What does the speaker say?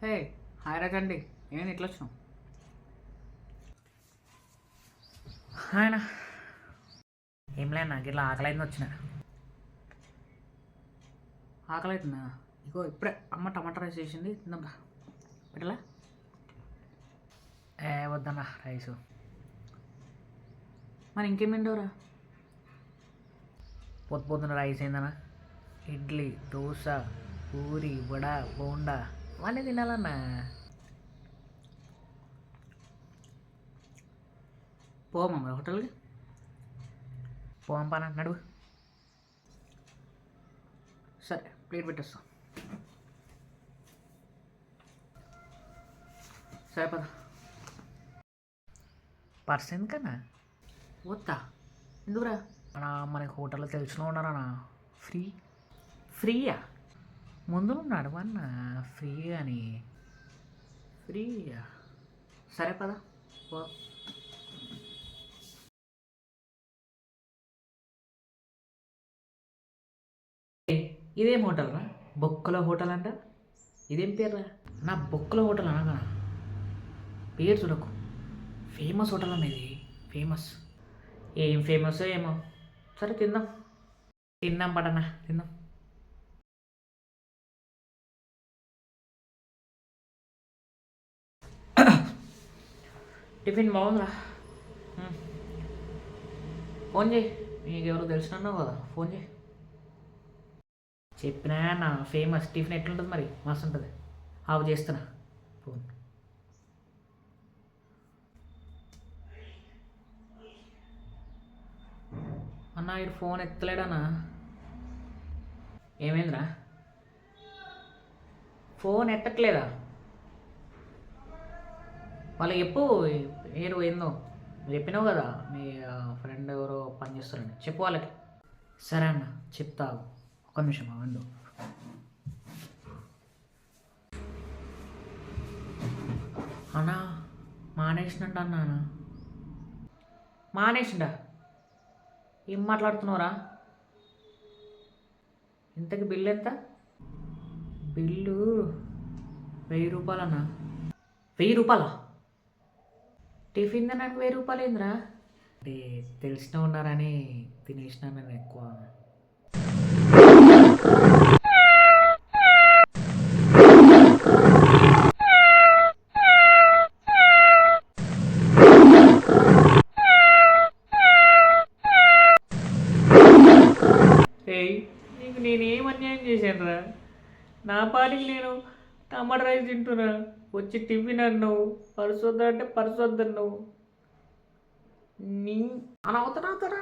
Hey hi రాజండి, ఏమైనా ఇట్లా వచ్చినావు? ఆయన ఏం లేదు, నాకు ఇట్లా ఆకలి అయింది వచ్చిన. ఆకలి అవుతుందా? ఇగో ఇప్పుడే అమ్మ టమాటా రైస్ చేసింది, తిందాంరా. పెట్టలా? వద్దన్నా రైసు. మరి ఇంకేం తింటావురా? పొద్దున రైస్ ఏందన్నా? ఇడ్లీ, దోశ, పూరి, వడ, బోండా అవన్నీ తినాలన్నా. పోమా మరి హోటల్కి? పోం పని నడువు. సరే ప్లేట్ పెట్టేస్తా. సరే పద. పర్స్ ఎందుకన్నా? వద్దా? ఎందుకురా? అన్నా మనకి హోటల్లో తెలిసిన ఉన్నారన్నా, ఫ్రీ. ఫ్రీయా? ముందు నువ్వు నడవన్నా ఫ్రీ అని. ఫ్రీయా? సరే పద పో. ఇదేం హోటల్ రా? బొక్కల హోటల్ అంట. ఇదేం పేరు రా? నా బొక్కల హోటల్ అనగా పేరు చూడకు. ఫేమస్ హోటల్ అనేది, ఫేమస్. ఏం ఫేమస్ ఏమో. సరే తిందాం. తిందాం పడనా, తిందాం. టిఫిన్ బాగుందిరా. ఫోన్ చేయి, నీకు ఎవరు తెలిసినన్నావు కదా, ఫోన్ చేయి. చెప్పినా నా ఫేమస్ టిఫిన్ ఎట్లుంటుంది మరి, మస్తు ఉంటుంది. ఆవు చేస్తున్నా ఫోన్. అన్న ఇటు ఫోన్ ఎత్తలేడన్నా. ఏమైందిరా? ఫోన్ ఎత్తట్లేదా? వాళ్ళకి చెప్పు పేరు ఏందో చెప్పినావు కదా, మీ ఫ్రెండ్ ఎవరో పని చేస్తారని చెప్పు వాళ్ళకి. సరే అన్న చెప్తా, ఒక్క నిమిషం అవ్వండు. అన్నా మానేసినట్టు అన్నా. మానేసిండా? ఏం మాట్లాడుతున్నావురా? ఇంతకి బిల్లు ఎంత? బిల్లు 1000 రూపాయలన్నా. 1000 రూపాయలా? టిఫిన్ తినడానికి 1000 రూపాయలు ఏందిరా? అంటే తెలిసిన ఉన్నారని తినేసిన నేను ఎక్కువ. ఏయ్, నీకు నేనేం అన్యాయం చేశాను రా? నా పాటికి నేను టమాటా రైస్ తింటున్నా, వచ్చి టిఫిన్ అన్నావు, పర్సు వద్దా అంటే పర్సు వద్దన్నావు. నీ అనవతరా.